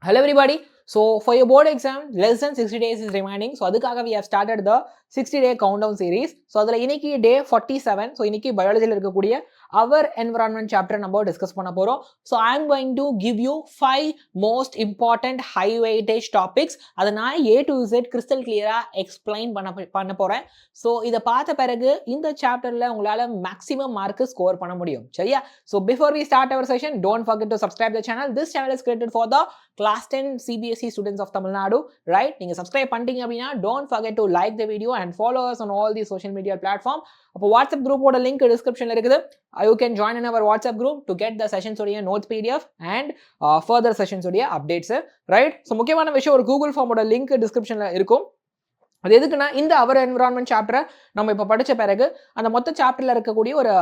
Hello everybody. So for your board exam, less than 60 days is remaining. So அதுக்காக we have started the 60-day countdown series. So அதில் இன்னைக்கு day 47. So இன்னைக்கு biology இருக்கக்கூடிய our environment chapter நம்ம discuss பண்ண போறோம். So I am going to give you 5 most important high weightage topics. அதை நான் A to Z crystal clear-ஆ explain பண்ண போறேன். So இதை பார்த்த பிறகு இந்த chapterல உங்களால maximum mark score பண்ண முடியும். சரியா? So before we start our session, don't forget to subscribe the channel. This channel is created for the class 10 CBSE students of Tamil Nadu, right? நீங்க subscribe பண்ணிட்டீங்க அப்படின்னா don't forget to like the video and follow us on all the social media platform. அப்போ WhatsApp குரூப்போட link டிஸ்கிரிப்ஷன்ல இருக்குது. You can join in our WhatsApp group to get the sessions உடைய notes PDF and further sessions உடைய updates, right? So முக்கியமான விஷயம் ஒரு Google ஃபார்மோட link டிஸ்கிரிப்ஷன்ல இருக்கும். அது எதுக்குன்னா இந்த அவர் என்விரான்மெண்ட் சாப்டரை நம்ம இப்போ படித்த பிறகு அந்த மொத்த சாப்டரில் இருக்கக்கூடிய ஒரு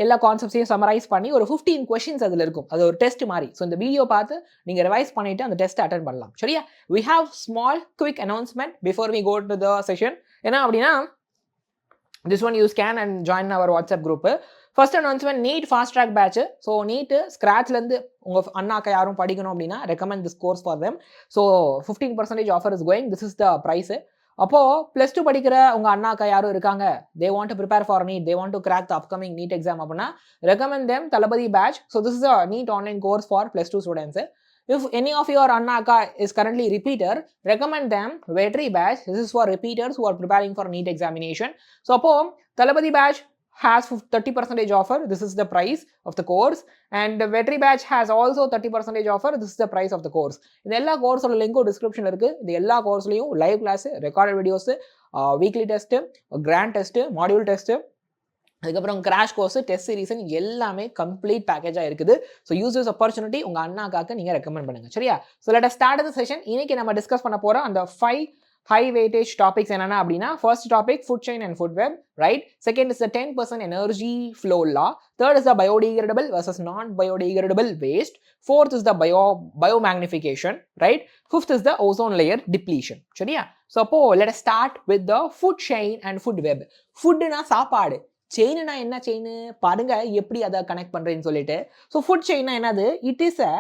எல்லா கான்செப்ட்ஸையும் சமரைஸ் பண்ணி ஒரு 15 கொஸ்டின்ஸ் அதில் இருக்கும். அது ஒரு டெஸ்ட் மாதிரி. ஸோ இந்த வீடியோ பார்த்து நீங்கள் ரிவைஸ் பண்ணிவிட்டு அந்த டெஸ்ட் அட்டென்ட் பண்ணலாம். சரியா? we have small quick announcement before we go to the session. என்ன அப்படின்னா this one you scan and join our WhatsApp group. First announcement, NEET fast track batch. So NEET ஸ்க்ராட்ச்லேருந்து உங்கள் அண்ணாக்கா யாரும் படிக்கணும் அப்படின்னா recommend this course for them. So 15% offer is going. This is the price. அப்போ plus 2 படிக்கிற உங்க அண்ணாக்கா யாரும் இருக்காங்க, they want to prepare for NEET, they want to crack the upcoming NEET exam அப்படின்னா recommend them Thalapathy batch. So this is a NEET online course for +2 students. If any of your Annaka is currently repeater, recommend them Vetri batch. This is for repeaters who are preparing for NEET examination. So, appo Talabadi batch has 30% offer. This is the price of the course. And the Vetri batch has also 30% offer. This is the price of the course. In all course link description irukku. The all course live class, recorded videos, weekly test, grant test, module test, அதுக்கப்புறம் crash course, test series எல்லாமே complete பேக்கேஜாக இருக்குது. So use this opportunity உங்கள் அண்ணாக்காக நீங்கள் recommend பண்ணுங்க. சரியா? So let us start the session. இன்னைக்கு நம்ம discuss பண்ண போகிற அந்த 5 high weightage topics என்னன்னா அப்படின்னா, first topic food chain and food web, right? Second is the 10% energy flow law. Third is the biodegradable versus non biodegradable waste. Fourth is the biomagnification, right? Fifth is the ozone layer depletion. சரியா? So அப்போ let us start with the food chain and food web. ஃபுட்டுனா சாப்பாடு, செயின்னா என்ன chain பாருங்க எப்படி அதை connect பண்றேன்னு சொல்லிட்டு. ஸோ ஃபுட் செயின்னா என்னது? It is a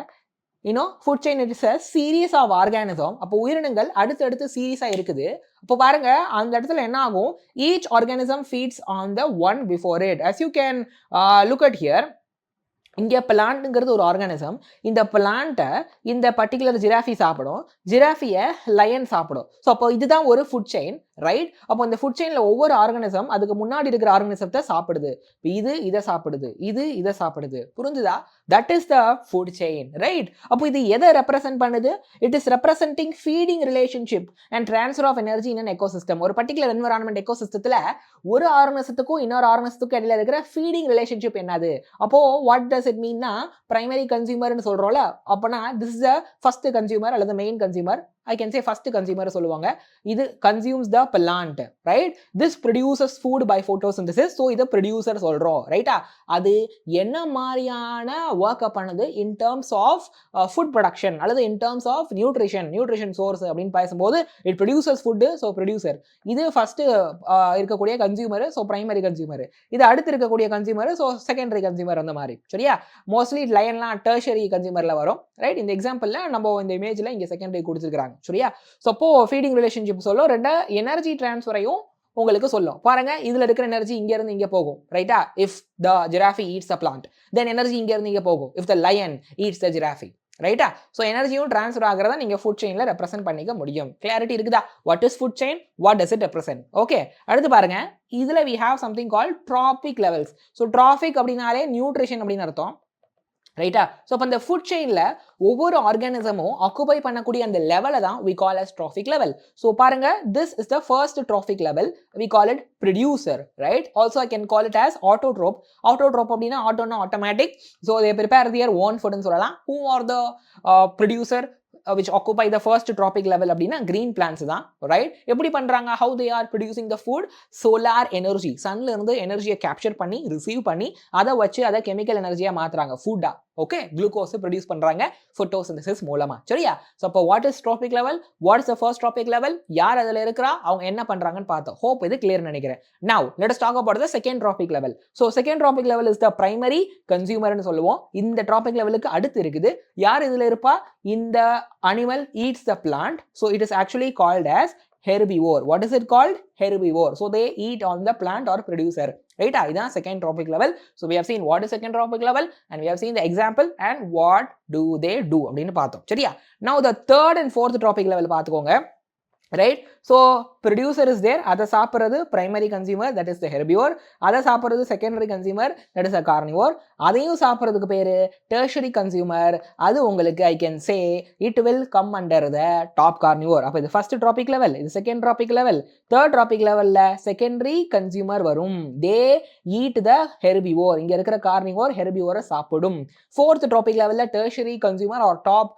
food chain it is a series of organism. அப்போ உயிரினங்கள் அடுத்தடுத்து சீரீஸா இருக்குது. அப்போ பாருங்க அந்த இடத்துல என்ன ஆகும், each organism feeds on the one before it. as you can look at here, இங்கே பிளான்ட்டுங்கிறது ஒரு ஆர்கானிசம். இந்த பிளான்ட்டை இந்த பர்டிகுலர் ஜிராஃபி சாப்பிடும், ஜிராஃபியை லயன் சாப்பிடும். ஸோ அப்போ இதுதான் ஒரு ஃபுட் செயின், ரைட்? அப்போ இந்த ஃபுட் செயினில் ஒவ்வொரு ஆர்கானிசம் அதுக்கு முன்னாடி இருக்கிற ஆர்கானிசத்தை சாப்பிடுது. இது இதை சாப்பிடுது, இது இதை சாப்பிடுது. புரிஞ்சுதா? That is the food chain, right? அப்போ இது எதை ரெப்ரசென்ட் பண்ணுது? It is representing feeding relationship and transfer of energy in an ecosystem. ஒரு பர்டிகுலர் என்விரான்மெண்ட் எக்கோசிஸ்டத்தில் ஒரு ஆர்கானிசத்துக்கும் இன்னொரு ஆர்கானிசத்துக்கும் இடையில இருக்கிற ஃபீடிங் ரிலேஷன்ஷிப் என்னது? அப்போ வாட் டஸ் இட் மீன்னா, பிரைமரி கன்சியூமர்னு சொல்றோம்ல, அப்பனா this is the first consumer அல்லது main consumer. I can say first consumer சொல்லுவாங்க. இது consumes the plant, right? This produces food by photosynthesis. So இது producer சொல்றோம், ரைட்டா? அது என்ன மாதிரியான ஒர்க் பண்ணுது in terms of food production அல்லது in terms of nutrition source அப்படின்னு பேசும்போது it produces food, so producer. இது ஃபர்ஸ்ட் இருக்கக்கூடிய கன்சியூமர், ஸோ பிரைமரி கன்சியூமர். இது அடுத்து இருக்கக்கூடிய கன்சியூமர், ஸோ செகண்டரி கன்சியூமர். அந்த மாதிரி. சரியா? மோஸ்ட்லி லயன்லாம் டெர்ஷரி கன்சியூமர்ல வரும், ரைட்? இந்த எக்ஸாம்பிள்ல நம்ம இந்த இமேஜ்ல இங்க செகண்டரி கொடுத்துருக்காங்க. சரியா? சோ அப்போ ஃபீடிங் ரிலேஷன்ஷிப் சொல்லும், ரெண்டா எனர்ஜி டிரான்ஸ்ஃபரையும் உங்களுக்கு சொல்லும். பாருங்க, இதுல இருக்கிற எனர்ஜி இங்க இருந்து இங்க போகும், ரைட்டா? If the giraffe eats a plant, then energy இங்க இருந்து இங்க போகும் if the lion eats the giraffe, ரைட்டா? சோ எனர்ஜியும் டிரான்ஸ்ஃபர் ஆகிறத நீங்க ஃபுட் செயின்ல ரெப்ரசென்ட் பண்ணிக்க முடியும். கிளாரிட்டி இருக்குதா? What is food chain, what does it represent? Okay, அடுத்து பாருங்க, இதுல we have something called trophic levels. So trophic அப்படினாலே நியூட்ரிஷன் அப்படின்னு அர்த்தம், ரைட்டா? ஸோ அப்போ அந்த ஃபுட் செயின்ல ஒவ்வொரு ஆர்கானிசமும் ஆக்குபை பண்ணக்கூடிய அந்த லெவலை தான் we call as trophic level. So பாருங்க, this is the first trophic level. We call it producer, right? Also I can call it as autotroph. Autotroph அப்படின்னா ஆட்டோனா automatic. So they prepare their own food ன்னு சொல்லலாம். Who are the producer which occupy the first trophic level அப்படின்னா green plants தான், right? எப்படி பண்றாங்க? how they are producing the food? solar energy, சன்ல இருந்து எனர்ஜியை கேப்சர் பண்ணி ரிசீவ் பண்ணி அதை வச்சு அதை கெமிக்கல் எனர்ஜியா மாத்துறாங்க ஃபுட்டா, ஓகே, குளுக்கோஸ் ப்ரொடியூஸ் பண்றாங்க photosynthesis மூலமா. சரியா? சோ அப்போ what is trophic level, what is the first trophic level, யார் அதுல இருக்கறா, அவங்க என்ன பண்றாங்கன்னு பார்த்தோம். ஹோப் இது கிளியர் நினைக்கிறேன். Now let us talk about the second trophic level. So second trophic level is the primary consumer னு சொல்லுவோம். இந்த trophic levelக்கு அடுத்து இருக்குது. யார் இதுல இருப்பா? இந்த animal eats the plant, so it is actually called as herbivore. What is it called? Herbivore. So they eat on the plant or producer. Right? Idan second trophic level. So we have seen what is second trophic level and we have seen the example and what do they do அப்படினு பார்த்தோம். சரியா? Now the third and fourth trophic level பார்த்துக்கோங்க. Right? So producer is there, அதை சாப்பிடுறது primary consumer, that is the herbivore. அதை சாப்பிடுறது secondary consumer, that is a carnivore. அதையும் சாப்பிடுறதுக்கு பேரு tertiary consumer. அது உங்களுக்கு I can say it will come under the top carnivore. அப்ப இது first trophic level, இது second trophic level. third trophic levelல secondary consumer வரும். they eat the herbivore. இங்க இருக்கிற carnivore herbivore சாப்பிடும். fourth trophic levelல tertiary consumer or top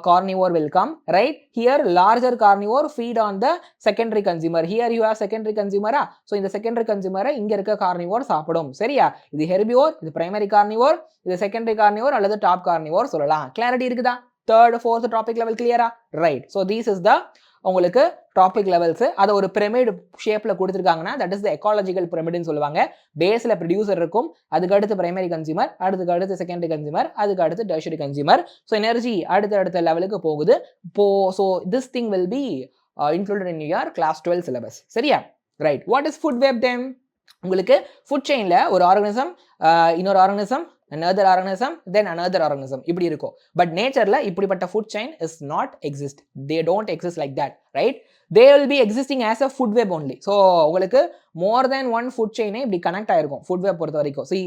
carnivore will come. Right? Here larger carnivore feed on the secondary consumer. Here you have secondary consumer. So இந்த secondary consumer இங்க இருக்க carnivore சாப்பிடும். சரியா? இது herbivore, இது primary carnivore, இது secondary carnivore அல்லது top carnivore சொல்லலாம். Clarity இருக்குதா? Third, fourth trophic level clear? Right. So this is the உங்களுக்கு trophic levels. அதை ஒரு pyramid shapeல கொடுத்திருக்காங்கன்னா that is the ecological pyramid னு சொல்லுவாங்க. பேஸ்ல producer இருக்கும், அதுக்கு அடுத்து primary consumer, அதுக்கு அடுத்து secondary consumer, அதுக்கு அடுத்து tertiary consumer. So energy அடுத்த லெவலுக்கு போகுது. So this thing will be included in your class 12 syllabus. சரியா? Right. What is food web then? உங்களுக்கு food chainல ஒரு ஆர்கானிசம், இன்னொரு organism, another organism, then another organism இப்படி இருக்கும். பட் நேச்சர்ல இப்படிப்பட்ட food chain is not exist. They don't exist like that. Right? They will be existing as a food web only. So உங்களுக்கு more than one food chain இப்படி connect ஆயிருக்கும் food web பொறுத்த வரைக்கும். See,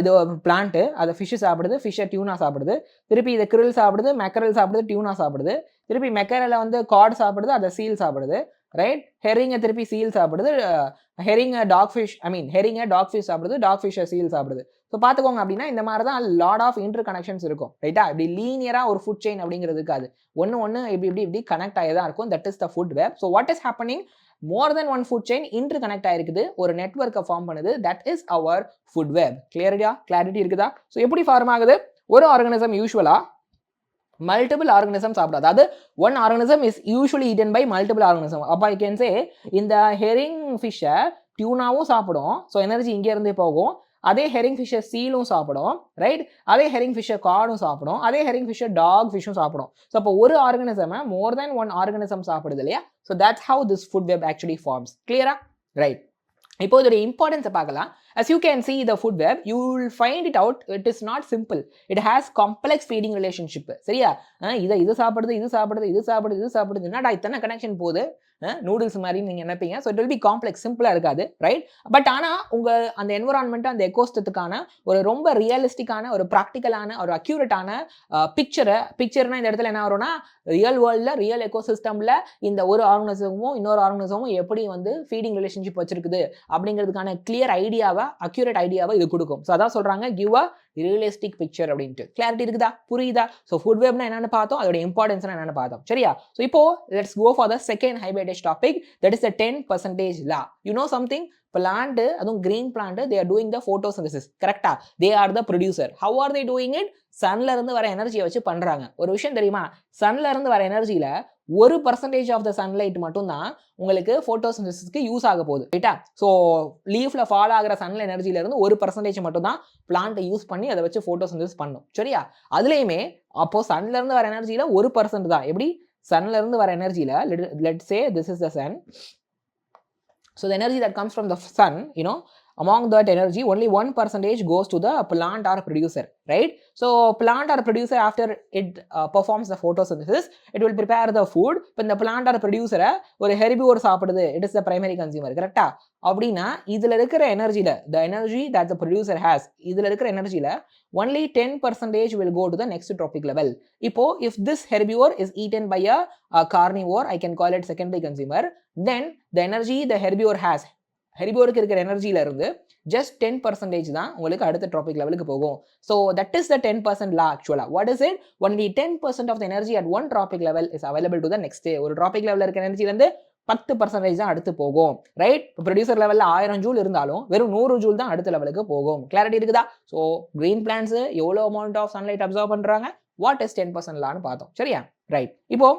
இது plant, அதை fish சாப்பிடுது, ஃபிஷ்ஷை tuna சாப்பிடுது, திருப்பி இதை krill சாப்பிடுது, மெக்கரல் சாப்பிடுது, டியூனா சாப்பிடுது, திருப்பி மெக்கரலை வந்து காட் சாப்பிடுது, அதை சீல் சாப்பிடுது. ரைட்? ஹெரிங்கை திருப்பி சீல் சாப்பிடுது, ஹெரிங்கை டாக் ஃபிஷ் சாப்பிடுது, டாக் ஃபிஷ்ஷை சீல் சாப்பிடுது. ஸோ பார்த்துக்கோங்க. அப்படின்னா இந்த மாதிரி தான் லாட் ஆஃப் இன்டர் கனெக்ஷன்ஸ் இருக்கும். ரைட்டா? இப்படி லீனியராக ஒரு ஃபுட் செயின் அப்படிங்கிறது இருக்காது. ஒன்று இப்படி கனெக்ட் ஆகி தான் இருக்கும். That is the food web. So what is happening? More than one food chain interconnect ஆயிருக்குது, ஒரு நெட்வொர்க்கை ஃபார்ம் பண்ணுது. That is our food web. Clarity இருக்குதா? ஸோ எப்படி ஃபார்ம் ஆகுது? ஒரு ஆர்கானிசம் யூஸ்வலா மல்டிபிள் ஆர்கானிசம் சாப்பிடும். அதாவது one organism is usually eaten by multiple organism. அப்போ ஐ கேன் சே இந்த ஹெரிங் ஃபிஷ்ஷை டியூனாவும் சாப்பிடும். ஸோ எனர்ஜி இங்கே இருந்தே போகும். அதே ஹெரிங் ஃபிஷ்ஷை சீலும் சாப்பிடும். ரைட்? அதே ஹெரிங் ஃபிஷ்ஷை காடும் சாப்பிடும். அதே ஹெரிங் ஃபிஷ்ஷை டாக் ஃபிஷ்ஷும் சாப்பிடும். ஸோ அப்போ ஒரு ஆர்கானிசமை மோர் தேன் ஒன் ஆர்கானிசம் சாப்பிடுது இல்லையா? So that's how this food web actually forms. கிளியரா? ரைட். இப்போ இதோட இம்பார்ட்டன்ஸை பார்க்கலாம். As you can see the food web, you will find it out. It is not simple. It has complex feeding relationship. சரியா? இது சாப்பிடுது, என்னடா இத்தனை கனெக்ஷன் போகுது, நூடுல்ஸ் மாதிரி நீங்க நினைப்பீங்க. So it will be complex, சிம்பிளா இருக்காது. ரைட்? பட் ஆனா உங்க அந்த என்விரான்மெண்ட், அந்த எக்கோசிஸ்டத்துக்கான ஒரு ரொம்ப ரியலிஸ்டிக்கான, ஒரு ப்ராக்டிக்கலான, ஒரு அக்யூரேட்டான பிக்சர்னா இந்த இடத்துல என்ன வரும்னா, ரியல் வேர்ல்ட்ல, ரியல் எக்கோசிஸ்டம்ல இந்த ஒரு ஆர்கனிசமும் இன்னொரு ஆர்கனிசமும் எப்படி வந்து ஃபீடிங் ரிலேஷன்ஷிப் வச்சிருக்குது அப்படிங்கிறதுக்கான கிளியர் ஐடியாவை, அக்யூரேட் ஐடியாவை இது கொடுக்கும். ஸோ அதான் சொல்றாங்க கிவ் அ ரியலிஸ்டிக் பிக்சர் அப்படின்ட்டு. கிளாரிட்டி இருக்குதா? புரியுதா? ஸோ ஃபுட் வெப்னா என்னன்னு பார்த்தோம், அதோட இம்பார்ட்டன்ஸ் என்னன்னு பார்த்தோம். சரியா? ஸோ இப்போ let's go for the second ஹைபைடேஷ் topic, that is the 10% law. You know something? Plant, அதுவும் green plant, they are doing the photosynthesis. கரெக்டா? They are the producer. How are they doing it? சன்ல இருந்து வர எனர்ஜியை வச்சு பண்றாங்க. ஒரு விஷயம் தெரியுமா? சன்ல இருந்து வர எனர்ஜியில 1% ஆஃப் த சன்லைட் மட்டும் தான் உங்களுக்கு போட்டோசிந்தசிஸ்க்கு யூஸ் ஆக போகுது. ரைட்டா? ஸோ லீஃப்ல ஃபால் ஆகிற சன்ல எனர்ஜில இருந்து 1% மட்டும் தான் பிளான்ட்டை யூஸ் பண்ணி அதை வச்சு போட்டோசிந்தசிஸ் பண்ணும். சரியா? அதுலயுமே அப்போ சன்ல இருந்து வர எனர்ஜியில 1% தான். எப்படி? சன்ல இருந்து வர எனர்ஜியில let's say this is the sun. So the energy that comes from the sun, among that energy only 1% goes to the plant or producer, right? So plant or producer, after it performs the photosynthesis, it will prepare the food. But the plant or producer ஒரு herbivore சாப்பிடுது, it is the primary consumer. கரெக்டா? அப்படின்னா இதுல இருக்கிற எனர்ஜில, the energy that the producer has, இதுல இருக்கிற எனர்ஜில only 10% will go to the next trophic level. இப்போ if this herbivore is eaten by a carnivore, I can call it secondary consumer, then the energy the herbivore has, ஹெரிபோருக்கு இருக்கிற எனர்ஜியில இருந்து just 10% தான் உங்களுக்கு அடுத்த trophic லெவலுக்கு போகும். So that is the 10% law actually. What is it? Only 10% of the energy at one trophic level is available to the next day. ஒரு traffic லெவல்ல இருக்கிற எனர்ஜில இருந்து 10% தான் அடுத்து போகும், ரைட்? இப்போ ப்ரொடியூசர் லெவலில் 1000 ஜூல் இருந்தாலும் வெறும் 100 ஜூல் தான் அடுத்த லெவலுக்கு போகும். கிளாரிட்டி இருக்குதா? ஸோ கிரீன் பிளான்ஸ் எவ்வளோ அமௌண்ட் ஆஃப் சன்லைட் அப்சர்வ் பண்ணுறாங்க, வாட் இஸ் 10% லான்னு பார்த்தோம். சரியா? ரைட். இப்போ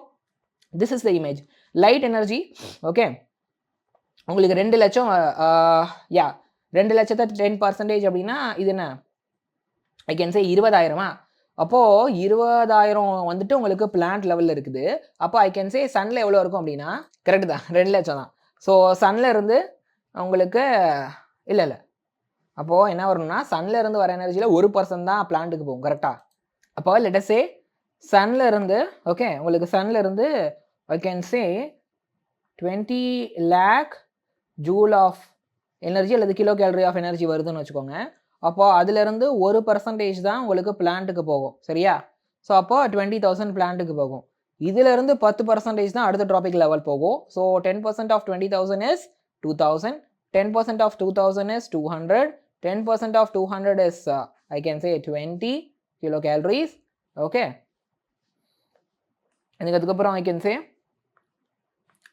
this is the image light energy. Okay, உங்களுக்கு 2 லட்சம், யா 2 லட்சத்தை 10% அப்படின்னா இது என்ன, ஐ கேன் சே 20,000. அப்போது 20,000 வந்துட்டு உங்களுக்கு பிளான்ட் லெவலில் இருக்குது. அப்போ ஐ கேன் சே சன்னில் எவ்வளோ இருக்கும் அப்படின்னா, கரெக்டு தான், 2 லட்சம் தான். ஸோ சன்னில் இருந்து உங்களுக்கு இல்லை அப்போது என்ன வரணும்னா, சன்னில் இருந்து வர எனர்ஜியில் 1% தான் பிளான்ட்டுக்கு போகும். கரெக்டாக? அப்போ லெட் அஸ் சே சன்னில் இருந்து, ஓகே, உங்களுக்கு சன்னில் இருந்து I can say 20 lakh joule of energy அல்லது கிலோ கேலரி ஆஃப் எனர்ஜி வருதுன்னு வச்சுக்கோங்க. அப்போ அதிலிருந்து 1% தான் உங்களுக்கு பிளான்ட்டுக்கு போகும். சரியா? ஸோ அப்போ 20,000 பிளான்ட்டுக்கு போகும். இதிலிருந்து 10% தான் அடுத்த ட்ராபிக் லெவல் போகும். So 10% of 20,000 is 2,000, 10% of 2,000 is 200, 10% of 200 is I can say 20 kilo calories. Okay, அதுக்கப்புறம் ஐ கேன் சே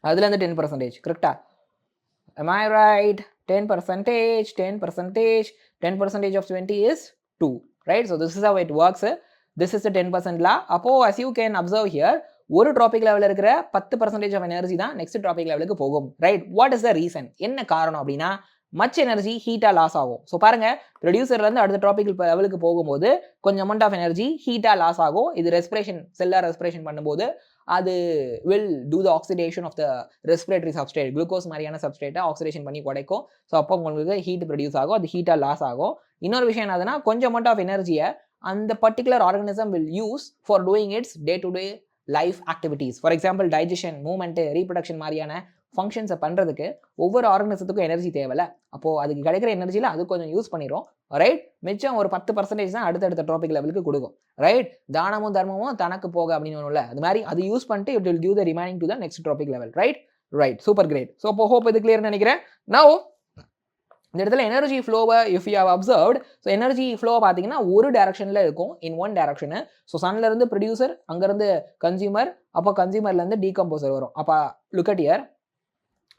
அதுலேருந்து 10%. கரெக்டா? am I right? 10%, 10% of 20 is 2, right? So this is how it works. This is the 10% law. அப்போ as you can observe here, ஒரு trophic லெவலில் இருக்கிற 10% of energy தான் next trophic லெவலுக்கு போகும், right? What is the reason? என்ன காரணம் அப்படின்னா, மச் எனர்ஜி ஹீட்டாக லாஸ் ஆகும். ஸோ பாருங்க, ப்ரொடியூசர்லேருந்து அடுத்த ட்ராபிக் லெவலுக்கு போகும்போது கொஞ்சம் அமௌண்ட் ஆஃப் எனர்ஜி ஹீட்டாக லாஸ் ஆகும். இது ரெஸ்பிரேஷன், செல்லாக ரெஸ்பிரேஷன் பண்ணும்போது அது will do the oxidation of the respiratory substrate, glucose மாதிரியான சப்ஸ்ட்ரேட்டை ஆக்சிடேஷன் பண்ணி குறைக்கும். ஸோ அப்போ உங்களுக்கு ஹீட் ப்ரொடியூஸ் ஆகும், அது ஹீட்டாக லாஸ் ஆகும். இன்னொரு விஷயம் என்னதுன்னா, கொஞ்சம் அமௌண்ட் ஆஃப் எனர்ஜியை அந்த particular organism will use for doing it's day to day life activities. For example digestion, movement, reproduction மாதிரியான ஃபங்க்ஷன்ஸை பண்ணுறதுக்கு ஒவ்வொரு ஆர்கனிசத்துக்கும் எனர்ஜி தேவையில்ல. அப்போது அதுக்கு கிடைக்கிற எனர்ஜியில் அது கொஞ்சம் யூஸ் பண்ணிடும், ரைட்? மிச்சம் ஒரு 10% தான் அடுத்தடுத்த ட்ராபிக் லெவலுக்கு கொடுக்கும், ரைட்? தானமும் தர்மமும் தனக்கு போக அப்படின்னு ஒன்றும் இல்லை, அது மாதிரி அது யூஸ் பண்ணிட்டு it will give the remaining to the next trophic level, right? Right, super great. So அப்போ ஹோப் இது கிளியர்னு நினைக்கிறேன். நவ் இந்த இடத்துல எனர்ஜி ஃப்ளோவை if you have observed, so energy flow பார்த்தீங்கன்னா ஒரு டைரக்ஷனில் இருக்கும், இன் ஒன் டைரக்ஷனு. ஸோ சன்லேருந்து ப்ரொடியூசர், அங்கேருந்து கன்சியூமர், அப்போ கன்சியூமர்லேருந்து டீகம்போசர் வரும். அப்போ லுக் அட் ஹியர்,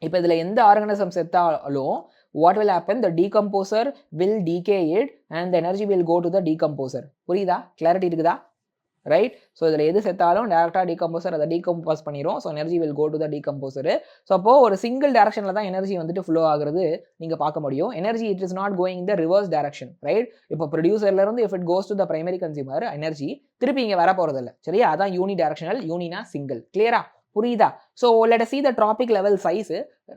இப்போ இதில் எந்த ஆர்கனிசம் செத்தாலும் what will happen, the decomposer will decay it and the energy will go to the decomposer. புரியுதா? கிளாரிட்டி இருக்குதா? ரைட்? ஸோ இதில் எது செத்தாலும் டேரெக்டாக டீகம்போசர் அதை டீகம்போஸ் பண்ணிடும். So energy will go to the decomposer. So அப்போது ஒரு சிங்கிள் டேரக்ஷனில் தான் எனர்ஜி வந்துட்டு ஃப்ளோ ஆகுறது நீங்கள் பார்க்க முடியும். Energy it is not going the reverse direction, right? இப்போ ப்ரொடியூசர்லேருந்து if it goes to the primary consumer, energy திருப்பி இங்கே வர போகிறதில்ல. சரியா? அதான் யூனி டேரக்ஷனல், யூனினா சிங்கிள். கிளியரா? புரியுதா? So let us see the traffic level size.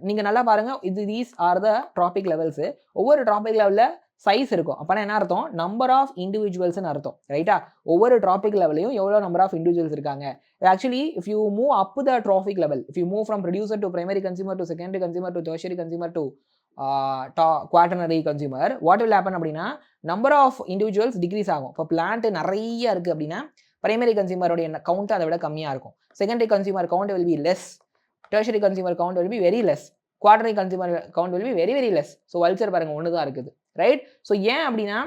நீங்கள் நல்லா பாருங்கள், இது these are the traffic levels. ஒவ்வொரு ட்ராபிக் லெவலில் சைஸ் இருக்கும். அப்போனா என்ன அர்த்தம்? நம்பர் ஆஃப் இண்டிவிஜுவல்ஸ்னு அர்த்தம், ரைட்டா? ஒவ்வொரு ட்ராபிக் லெவலையும் எவ்வளோ நம்பர் ஆஃப் இண்டிவிஜுவல்ஸ் இருக்காங்க. Actually if you move up the traffic level, if you move from producer to primary consumer to secondary consumer to tertiary consumer to quaternary consumer, what will happen அப்படின்னா, number of individuals degrees ஆகும். இப்போ plant நிறைய இருக்குது அப்படின்னா primary கன்சியூமருடைய count அதை விட கம்மியாக இருக்கும். Secondary consumer count will be less, tertiary consumer count will be very less, quaternary consumer count will be very very less. So vulture பாருங்கள் ஒன்று தான் இருக்குது, ரைட்? ஸோ ஏன் அப்படின்னா,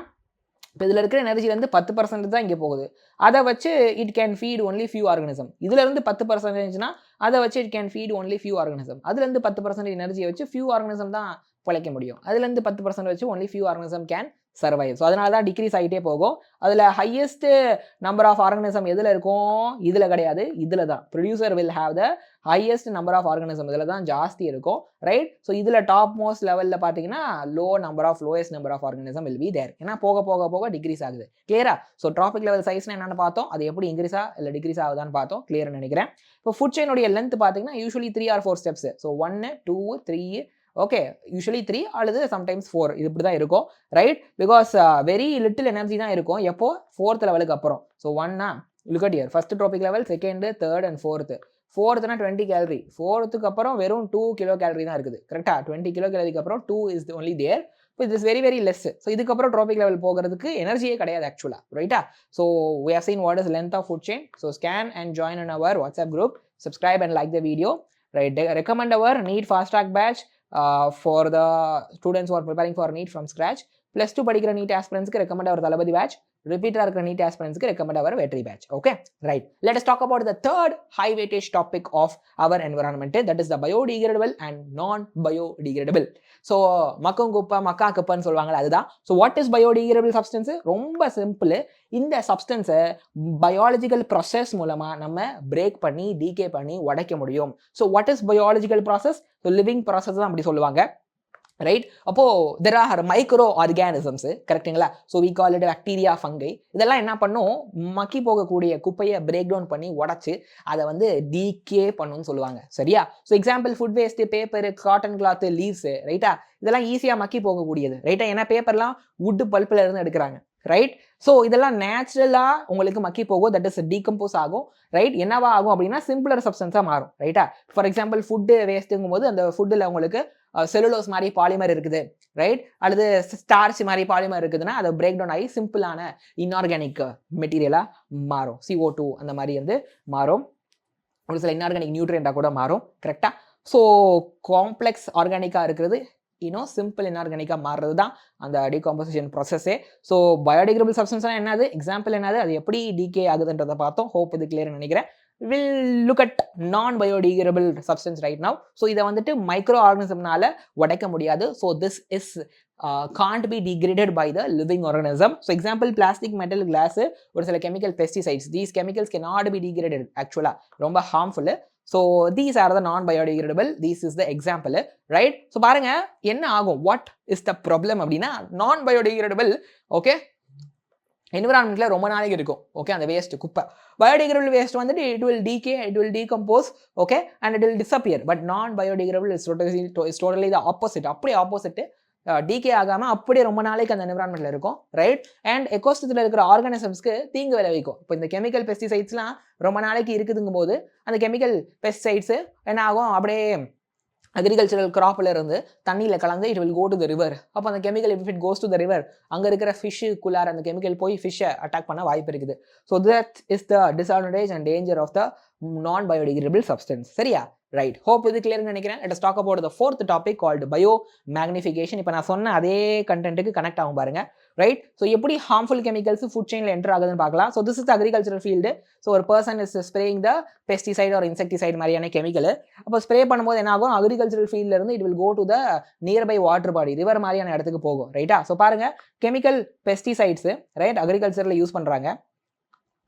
இப்போ இதில் இருக்கிற எனர்ஜிலேருந்து 10% தான் இங்கே போகுது. அதை வச்சு it can feed only few organism. இதுலேருந்து 10%னா அதை வச்சு it can feed only few organism. அதுலேருந்து 10% எனர்ஜியை வச்சு ஃபியூ ஆர்கனிசம் தான் பிழைக்க முடியும். அதுலேருந்து 10% வச்சு only few organism can survive. So அதனால தான் டிக்ரீஸ் ஆகிட்டே போகும். அதில் ஹையஸ்ட் நம்பர் ஆஃப் ஆர்கனிசம் எதில் இருக்கும்? இதில் கிடையாது, இதில் தான். Producer will have the highest number of organism, இதில் தான் ஜாஸ்தி இருக்கும், ரைட்? ஸோ இதில் டாப் மோஸ்ட் லெவலில் பார்த்தீங்கன்னா lowest number of organism will be there. ஏன்னா போக போக போக டிக்ரீஸ் ஆகுது. கிளியரா? ஸோ ட்ராபிக் லெவல் சைஸ்னா என்னென்னு பார்த்தோம், அது எப்படி இன்க்ரீஸா இல்லை டிக்ரீஸ் ஆகுதான்னு பார்த்தோம். கிளியர்னு நினைக்கிறேன். இப்போ ஃபுட் செயினுடைய லென்த் பார்த்தீங்கன்னா usually 3 or 4 steps. So 1, 2, 3, okay, usually 3 அல்லது சம்டைம்ஸ் 4, இது இப்படி தான் இருக்கும், ரைட்? பிகாஸ் வெரி லிட்டில் எனர்ஜி தான் இருக்கும் எப்போ 4th லெவலுக்கு அப்புறம். ஸோ 1னா look at here, first trophic level, second, third and fourth. 4த்னா 20 கேலரி, 4த்துக்கு அப்புறம் வெறும் 2 கிலோ கேலரி தான் இருக்குது, கரெக்டாக? 20 கிலோ கேலரிக்கு அப்புறம் 2 இஸ் ஒன்லி தேர். இப்போ it is very very less. So இதுக்கப்புறம் ட்ராபிக் லெவல் போகிறதுக்கு எனர்ஜியே கிடையாது ஆக்சுவலாக, ரைட்டா? So we have seen what is length of food chain. So scan and join in our WhatsApp group, subscribe and like the video, right? Recommend our NEET fast track batch for the students who are preparing for NEET from scratch. +2 படிக்கிற NEET aspirants recommend our Thalapathy batch. ரிப்பீட்டராக இருக்கிற NEET ஆஸ்பிரன்ஸ்க்கு recommend our Vetri batch. Okay right, let us talk about the third high weightage topic of our environment, that is the biodegradable and non biodegradable. So மக்கும் குப்பை மக்கா குப்பைன்னு சொல்லுவாங்க, அதுதான். So what is biodegradable substance? ரொம்ப simple. இந்த சப்ஸ்டன்ஸை biological process மூலமா நம்ம பிரேக் பண்ணி டீகே பண்ணி உடைக்க முடியும். So what is biological process? So living process தான் அப்படி சொல்லுவாங்க, ரைட்? அப்போ தெர் ஆர் மைக்ரோ ஆர்கானிசம்ஸ், கரெக்டுங்களா? So we call it bacteria, fungi. இதெல்லாம் என்ன பண்ணும்? மக்கி போகக்கூடிய குப்பையை பிரேக் டவுன் பண்ணி உடச்சு அதை வந்து டீகே பண்ணுன்னு சொல்லுவாங்க, சரியா? So example food waste, paper, cotton cloth, leaves, ரைட்டா? இதெல்லாம் ஈஸியாக மக்கி போகக்கூடியது, ரைட்டா? ஏன்னா பேப்பர்லாம் வுட் பல்பில் இருந்து எடுக்கிறாங்க, ரைட்? ஸோ இதெல்லாம் நேச்சுரலாக உங்களுக்கு மக்கி போகும், தட் இஸ் டீகம்போஸ் ஆகும், ரைட்? என்னவா ஆகும் அப்படின்னா சிம்பிளர் சப்ஸ்டன்ஸாக மாறும், ரைட்டா? ஃபார் எக்ஸாம்பிள் ஃபுட்டு வேஸ்ட்டுங்கும் போது அந்த ஃபுட்டில் உங்களுக்கு செலுலோஸ் மாதிரி பாலிமர் இருக்குது, ரைட்? அல்லது ஸ்டார்ச் மாதிரி பாலிமர் இருக்குதுன்னா அதை பிரேக் டவுன் ஆகி சிம்பிளான இன்ஆர்கானிக் மெட்டீரியலாக மாறும், CO2 அந்த மாதிரி வந்து மாறும், ஒரு சில இன்ஆர்கானிக் நியூட்ரியண்டாக கூட மாறும், கரெக்டாக? ஸோ காம்ப்ளெக்ஸ் ஆர்கானிக்காக இருக்கிறது இன்னும் சிம்பிள் இன்ஆர்கானிக்காக மாறுறது தான் அந்த டீகாம்போசிஷன் ப்ராசஸே. ஸோ பயோடிகிரேடபிள் சப்ஸ்டன்ஸ்லாம் என்னது, எக்ஸாம்பிள் என்னது, அது எப்படி டீகே ஆகுதுன்றதை பார்த்தோம். ஹோப் இது கிளியர்னு நினைக்கிறேன். We'll look at non-biodegradable substance right now. So இதை வந்துட்டு மைக்ரோ ஆர்கானிசம்னால உடைக்க முடியாது. So this is can't be degraded by the living organism. So example plastic, metal, glass, ஒரு சில chemical pesticides. These chemicals cannot be degraded actually. ரொம்ப harmful. So these are the non-biodegradable. This is the example, right? So பாருங்க என்ன ஆகும், what is the problem அப்படின்னா non-biodegradable, okay, என்விரான்மெண்ட்ல ரொம்ப நாளைக்கு இருக்கும், ஓகே, அந்த வேஸ்ட் குப்பை. பயோடிகிரேடபிள் வேஸ்ட் வந்துட்டு it will decay, it will decompose, okay, and it will disappear. But நான் biodegradable is totally the opposite, அப்படியே ஆப்போசிட். டீகே ஆகாமல் அப்படியே ரொம்ப நாளைக்கு அந்த என்விரான்மெண்ட்ல இருக்கும், ரைட்? அண்ட் எக்கோசிஸ்டத்தில் இருக்கிற ஆர்கானிசம்ஸ்க்கு தீங்கு விளைவிக்கும். இப்போ இந்த கெமிக்கல் பெஸ்டிசைட்ஸ்லாம் ரொம்ப நாளைக்கு இருக்குதுங்கும் போது அந்த கெமிக்கல் பெஸ்டிசைட்ஸ் என்ன ஆகும், அப்படியே அக்ரிகல்ச்சரல் கிராப்ல இருந்து தண்ணியில் கலந்து it will go to the river. அப்போ அந்த chemical if it goes to the river, அங்கே இருக்கிற ஃபிஷ்ஷுக்குள்ளார அந்த கெமிக்கல் போய் ஃபிஷ்ஷை அட்டாக் பண்ண வாய்ப்பு இருக்குது. So that is the disadvantage and danger of the non biodegradable substance, சரியா? ரைட், ஹோப் இது கிளியர்னு நினைக்கிறேன். Let us talk about the fourth topic called bio magnification. இப்போ நான் சொன்ன அதே கண்டென்ட்டுக்கு கனெக்ட் ஆகும் பாருங்க, ரைட்? ஸோ எப்படி ஹார்ம்ஃபுல் கெமிக்கல்ஸ் ஃபுட் செயினில் என்டர் ஆகுதுன்னு பார்க்கலாம். So this is agricultural field. So ஒரு person is spraying the pesticide ஒரு இன்செக்டிசைட் மாதிரியான கெமிக்கல். அப்போ ஸ்ப்ரே பண்ணும்போது என்ன ஆகும், அக்ரிகல்ச்சரல் ஃபீல்ட்ல இருந்து it will go to the nearby water body, river மாதிரியான இடத்துக்கு போகும், ரைட்டா? ஸோ பாருங்க கெமிக்கல் பெஸ்டிசைட்ஸ், ரைட், அக்ரிகல்ச்சரில் யூஸ் பண்ணுறாங்க.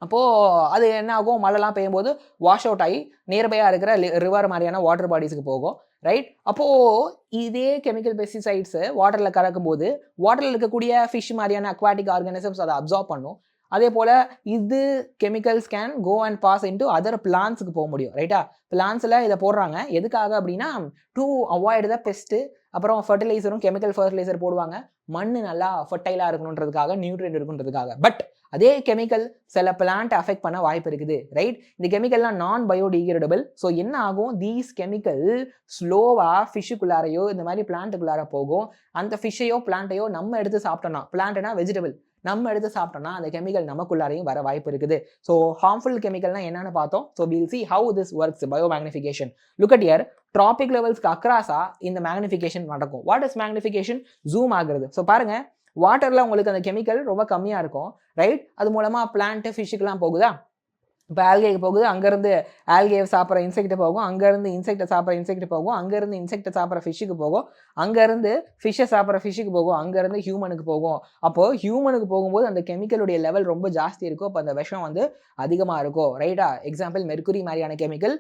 அப்போது அது என்ன ஆகும், மழைலாம் பெய்யும்போது வாஷ் அவுட் ஆகி நியர்பையாக இருக்கிற ரிவர் மாதிரியான வாட்டர் பாடிஸுக்கு போகும், ரைட்? அப்போது இதே கெமிக்கல் பெஸ்டிசைட்ஸு வாட்டரில் கலக்கும் போது வாட்டரில் இருக்கக்கூடிய ஃபிஷ் மாதிரியான அக்வாட்டிக் ஆர்கானிசம்ஸ் அதை அப்சார்ப் பண்ணும். அதே போல் இது chemicals can go and pass into other பிளான்ஸுக்கு போக முடியும், ரைட்டா? பிளான்ஸில் இதை போடுறாங்க எதுக்காக அப்படின்னா டு அவாய்டு த பெஸ்ட்டு. அப்புறம் ஃபர்டிலைசரும் கெமிக்கல் ஃபர்டிலைசர் போடுவாங்க, மண் நல்லா ஃபர்டைலாக இருக்கணுன்றதுக்காக, நியூட்ரியன்ட் இருக்குன்றதுக்காக. பட் அதே கெமிக்கல் சில பிளான்ட் அஃபெக்ட் பண்ண வாய்ப்பு இருக்குது, ரைட்? இந்த கெமிக்கல்லாம் நான் பயோடிகிரேடபிள். ஸோ என்ன ஆகும், தீஸ் கெமிக்கல் ஸ்லோவாக ஃபிஷ்ஷுக்குள்ளாரையோ இந்த மாதிரி பிளான்ட்டுக்குள்ளார போகும். அந்த ஃபிஷ்ஷையோ பிளான்ட்டையோ நம்ம எடுத்து சாப்பிட்டோம்னா, பிளான்ட்னா வெஜிடபிள், நம்ம எடுத்து சாப்பிட்டோம்னா அந்த கெமிக்கல் நமக்குள்ளாரையும் வர வாய்ப்பு இருக்குது. ஸோ ஹார்ம்ஃபுல் கெமிக்கல்னா என்னன்னு பார்த்தோம். So will see how this works bio magnification. Look at here, trophic லெவல்ஸ்க்கு அக்ராஸா இந்த மேக்னிஃபிகேஷன் நடக்கும். What is magnification? ஜூம் ஆகுறது. ஸோ பாருங்க வாட்டரில் உங்களுக்கு அந்த கெமிக்கல் ரொம்ப கம்மியாக இருக்கும், ரைட்? அது மூலமாக பிளான்ட்டு ஃபிஷ்ஷுக்கெல்லாம் போகுதா? இப்போ ஆல்கேக்கு போகுது, அங்கேருந்து ஆல்கே சாப்பிட்ற இன்செக்ட் போகும், அங்கேருந்து இன்செக்டை சாப்பிட்ற இன்செக்ட் போகும், அங்கேருந்து இன்செக்டை சாப்பிட்ற ஃபிஷ்ஷுக்கு போகும், அங்கேருந்து ஃபிஷ்ஷை சாப்பிட்ற ஃபிஷ்ஷுக்கு போகும், அங்கேருந்து ஹியூமனுக்கு போகும். அப்போது ஹியூமனுக்கு போகும்போது அந்த கெமிக்கலுடைய லெவல் ரொம்ப ஜாஸ்தி இருக்கும், அப்போ அந்த விஷம் வந்து அதிகமாக இருக்கும், ரைட்டா? எக்ஸாம்பிள் மெர்க்குரி மாதிரியான chemical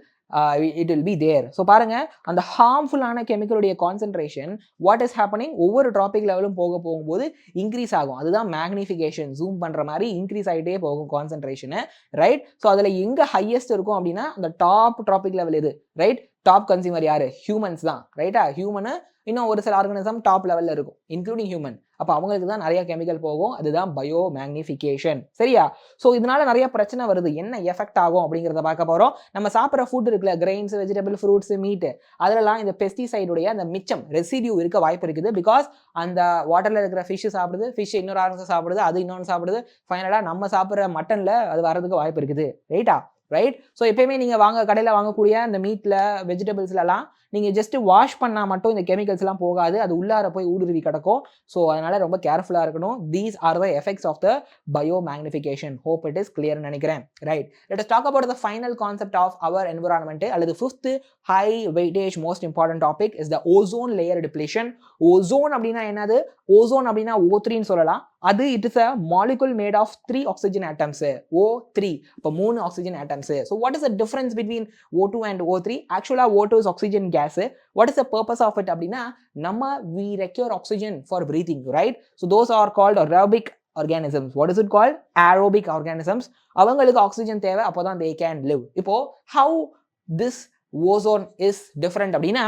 it will be there. So பாருங்க அந்த ஹார்ம்ஃபுல்லான கெமிக்கலுடைய கான்சென்ட்ரேஷன் வாட் இஸ் ஹேப்பனிங், ஒவ்வொரு டாபிக் லெவலும் போகும்போது இன்க்ரீஸ் ஆகும். அதுதான் மேக்னிஃபிகேஷன், ஜூம் பண்ணுற மாதிரி இன்க்ரீஸ் ஆகிட்டே போகும் கான்சென்ட்ரேஷனு, ரைட்? ஸோ அதில் எங்கே ஹையஸ்ட் இருக்கும் அப்படின்னா அந்த டாப் டாபிக் லெவல் இது, ரைட்? டாப் கன்சியூமர் யாரு? ஹியூமன்ஸ் தான், ரைட்டா? ஹியூமனு இன்னும் ஒரு சில ஆர்கானிசம் டாப் லெவலில் இருக்கும், இன்க்ளூடிங் ஹியூமன். அப்போ அவங்களுக்கு தான் நிறைய கெமிக்கல் போகும், அதுதான் பயோ மேக்னிஃபிகேஷன், சரியா? ஸோ இதனால நிறைய பிரச்சனை வருது. என்ன எஃபெக்ட் ஆகும் அப்படிங்கிறத பார்க்க போகிறோம். நம்ம சாப்பிட்ற ஃபுட் இருக்குல்ல, கிரெயின்ஸ், வெஜிடபிள், ஃப்ரூட்ஸ், மீட்டு, அதிலலாம் இந்த பெஸ்டிசைடுடைய அந்த மிச்சம் ரெசிடியூ இருக்க வாய்ப்பு இருக்குது. பிகாஸ் அந்த வாட்டரில் இருக்கிற ஃபிஷ் சாப்பிடுது, ஃபிஷ் இன்னொரு ஆர்கனிசம் சாப்பிடுது, அது இன்னொன்று சாப்பிடுது, ஃபைனலாக நம்ம சாப்பிட்ற மட்டனில் அது வரதுக்கு வாய்ப்பு இருக்குது, ரைட்டா? ரைட்? ஸோ எப்பயுமே நீங்கள் கடையில் வாங்கக்கூடிய இந்த மீட்டில், வெஜிடபிள்ஸ்லாம் நீங்கள் ஜஸ்ட் வாஷ் பண்ணால் மட்டும் இந்த கெமிக்கல்ஸ்லாம் போகாது, அது உள்ளார போய் ஊடுருவி கிடக்கும். ஸோ அதனால் ரொம்ப கேர்ஃபுல்லாக இருக்கணும். These are the effects of the bio magnification. Hope it is கிளியர்னு நினைக்கிறேன். Right, let us talk about the final concept of our environment. அல்லது fifth high weightage most important topic is the ozone layer depletion. Ozone அப்படின்னா என்னது? Ozone அப்படின்னா O3ன்னு சொல்லலாம். அது it is a molecule made of 3 oxygen atoms. O3. அப்போ 3 oxygen atoms. So what is the difference between O2 and O3? ஆக்சுவலாக O2 is oxygen gas. What is the purpose of it அப்படின்னா, நம்ம we require oxygen for breathing, right? So those are called aerobic organisms. What is it called? Aerobic organisms. அவங்களுக்கு oxygen தேவை, அப்போதான் they can live. இப்போ how this ozone is different அப்படின்னா,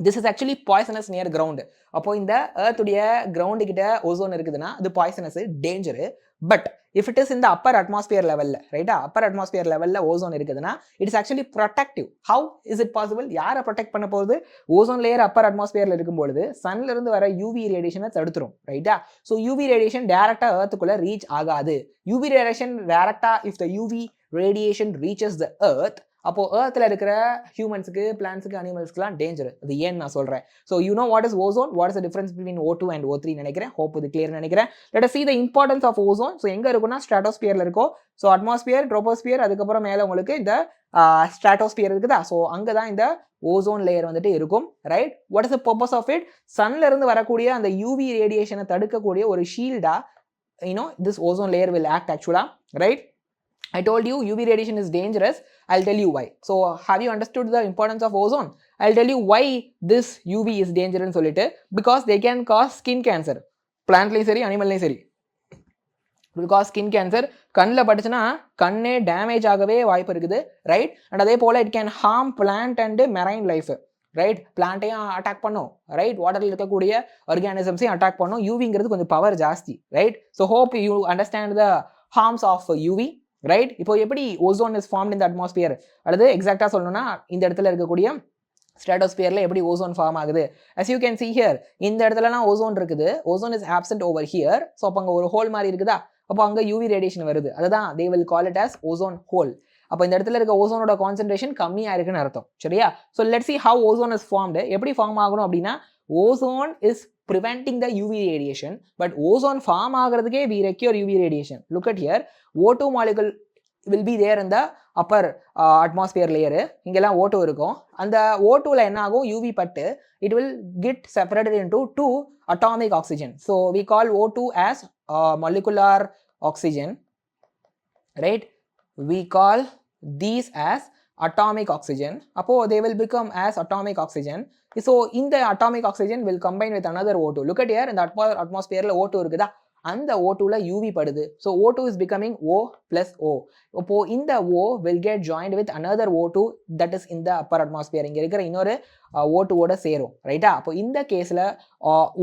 this is actually poisonous near ground. அப்போ இந்த earth உடைய ground கிட்ட ozone இருக்குதுன்னா அது poisonous, danger. But if it is in the upper atmosphere level, ரைட்டா, அப்பர் அட்மாஸ்பியர் லெவலில் ஓசோன் இருக்குதுன்னா it is actually protective. How is it possible? யாரை ப்ரொடெக்ட் பண்ண போகுது? ஓசோன் லேயர் அப்பர் அட்மாஸ்பியரில் இருக்கும்பொழுது சன்ல இருந்து வர யூவி ரேடியேஷனை தடுத்துரும், ரைட்டா. ஸோ யூவி ரேடியேஷன் டேரக்டா எர்த்துக்குள்ள ரீச் ஆகாது. யூவி ரேடியேஷன் டேரக்டா, if the UV radiation reaches the earth, அப்போ எர்த்தில் இருக்கிற ஹியூமன்ஸுக்கு, பிளான்ஸுக்கு, அனிமல்ஸ்க்குலாம் டேஞ்சர். அது ஏன்னு நான் சொல்கிறேன். So you know what is ozone, what is the difference between O2 and O3 நினைக்கிறேன். ஹோப் இது கிளியர் நினைக்கிறேன். Let as see the importance of ozone. So எங்கே இருக்குன்னா ஸ்ட்ராட்டோஸ்பியரில் இருக்கும். ஸோ அட்மாஸ்பியர், ட்ரோபோஸ்பியர், அதுக்கப்புறம் மேலே உங்களுக்கு இந்த ஸ்ட்ராட்டோஸ்பியர் இருக்குதா. ஸோ அங்கே தான் இந்த ஓசோன் லேயர் வந்துட்டு இருக்கும், right. What is the purpose of it? சன்ல இருந்து வரக்கூடிய அந்த யூவி ரேடியேஷனை தடுக்கக்கூடிய ஒரு ஷீல்டா this ozone layer will act actually, right? I told you UV radiation is dangerous. I'll tell you why. So have you understood the importance of ozone? I'll tell you why this UV is dangerous னு சொல்லிட்டு. Because they can cause skin cancer. Plantலையும் சரி, அனிமல்லையும் சரி. Because skin cancer கண்ணில் பட்டுச்சுன்னா கண்ணே damage ஆகவே வாய்ப்பு இருக்குது, ரைட். அண்ட் அதே போல் it can harm plant and marine life, right. பிளான்ட்டையும் அட்டாக் பண்ணும், ரைட். வாட்டரில் இருக்கக்கூடிய ஆர்கானிசம்ஸையும் அட்டாக் பண்ணும். யூவிங்கிறது கொஞ்சம் பவர் ஜாஸ்தி, right. So hope you understand the harms of UV, right. இப்போ எப்படி ozone is formed in the atmosphere, அல்லது எக்ஸாக்டாக சொல்லணும்னா இந்த இடத்துல இருக்கக்கூடிய ஸ்ட்ராட்டோஸ்பியரில் எப்படி ஓசோன் ஃபார்ம் ஆகுது. as you can see here, இந்த இடத்துலலாம் ஓசோன் இருக்குது, ozone is absent over here. So அப்போ அங்கே ஒரு ஹோல் மாதிரி இருக்குதா, அப்போ அங்கே யூவி ரேடியேஷன் வருது. அதுதான் they will call it as ozone hole. அப்போ இந்த இடத்துல இருக்க ஓசோனோட கான்சென்ட்ரேஷன் கம்மியாக இருக்குன்னு அர்த்தம், சரியா. So let's see how ozone is formed. எப்படி ஃபார்ம் ஆகணும் அப்படின்னா, ozone is preventing the UV radiation, but ozone form ஆகிறதுக்கே we require UV radiation. Look at here, O2 molecule will be there in the upper atmosphere layer. இங்கெல்லாம் O2 இருக்கும். அந்த O2ல என்ன ஆகும், UV பட்டு it will get separated into 2 atomic oxygen. So we call O2 as molecular oxygen, right. We call these as atomic oxygen. அப்போ they will become as atomic oxygen. So இந்த atomic oxygen will combine with another O2. Look at here, இந்த atmosphere O2 இருக்குதா, அந்த O2ல UV படுது. So O2 is becoming O plus O. அப்போ இந்த O will get joined with another O2 that is in the upper atmosphere. இங்க இருக்கிற இன்னொரு O2ஓட சேரும், ரைட்டா. அப்போ இந்த கேஸில்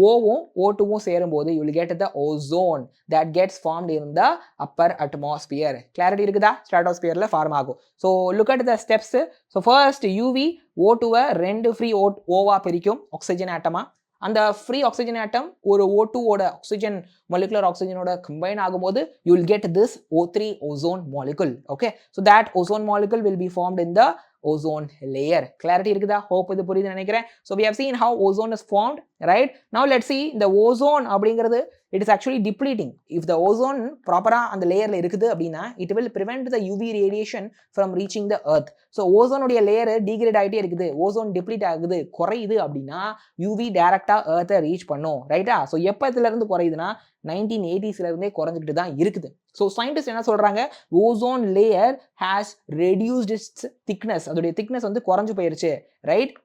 ஓவும் O2வும் சேரும்போது you will get the ozone that gets formed in the upper atmosphere. Clarity இருக்குதா? ஸ்ட்ராட்டோஸ்பியரில் ஃபார்ம் ஆகும். So look at the steps. So first UV O2வை 2 ஃப்ரீ ஓவா பிரிக்கும் ஆக்சிஜன் ஆட்டமா. அந்த ஃப்ரீ ஆக்சிஜன் ஆட்டம் ஒரு O2ஓட ஆக்சிஜன் molecular ஆக்சிஜனோட கம்பைன் ஆகும்போது you will get this O3 ozone molecule. Okay, so that ozone molecule will be formed in the ozone layer. Clarity இருக்குதா? ஹோப் இது புரியுதுன்னு நினைக்கிறேன். So we have seen how ozone is formed, right? Now let's see the ozone அப்படிங்கிறது it is actually depleting. If the ozone ப்ராப்பரா அந்த லேயர்ல இருக்குது அப்படின்னா it will prevent the UV radiation from reaching the earth. So ozone உடைய layer degrade ஆகிட்டே இருக்குது, ozone deplete ஆகுது, குறையுது அப்படின்னா UV டைரக்டா எர்த்தை ரீச் பண்ணும், ரைட்டா. ஸோ எப்போ இதுல இருந்து குறையுதுன்னா 1980s இருந்தே குறைஞ்சிக்கிட்டு தான் இருக்குது. ஸோ சயின்டிஸ்ட் என்ன சொல்றாங்க, ozone layer has reduced it's thickness, அதோடைய திக்னஸ் வந்து குறைஞ்சு போயிருச்சு, ரைட்.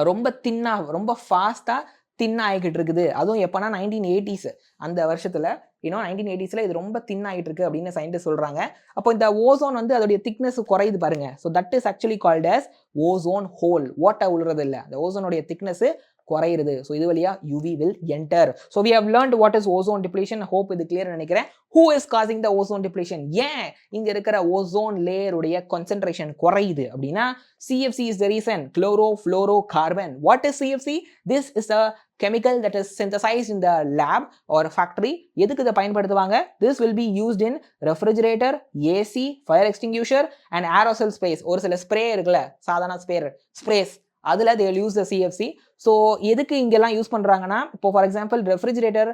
ரொம்ப தின்னா, ரொம்ப ஃபாஸ்டா தின் ஆகிக்கிட்டு இருக்குது. அதுவும் எப்போனா 1980s அந்த வருஷத்துல 1980s இது ரொம்ப தின் ஆகிட்டு இருக்கு அப்படின்னு சயின்டிஸ்ட் சொல்றாங்க. அப்போ இந்த ஓசோன் வந்து அதோடைய திக்னஸ் குறையுது பாருங்க. So that is actually called as ozone whole. ஓட்டை உழுறது இல்லை, அந்த ஓசோனுடைய திக்னஸ் குறையுது. ஸோ இது வழியா UV will enter. So we have learned what is ozone depletion. Hope இது கிளியர் நினைக்கிறேன். Who is causing the ozone depletion? ஏன் இங்க இருக்கிற ஓசோன் லேயர் உடைய கான்சென்ட்ரேஷன் குறையுது அப்படின்னா CFC is the reason. Chlorofluorocarbon. What is CFC? This is a chemical that is synthesized in the lab or factory. எதுக்கு இதை பயன்படுத்துவாங்க? This will be used in refrigerator, AC, fire extinguisher and aerosol sprays. ஒரு சில spray இருக்குல்ல, சாதாரண spreads, அதில் they will use the CFC. So எதுக்கு இங்கெல்லாம் யூஸ் பண்ணுறாங்கன்னா, இப்போ ஃபார் எக்ஸாம்பிள் ரெஃப்ரிஜிரேட்டர்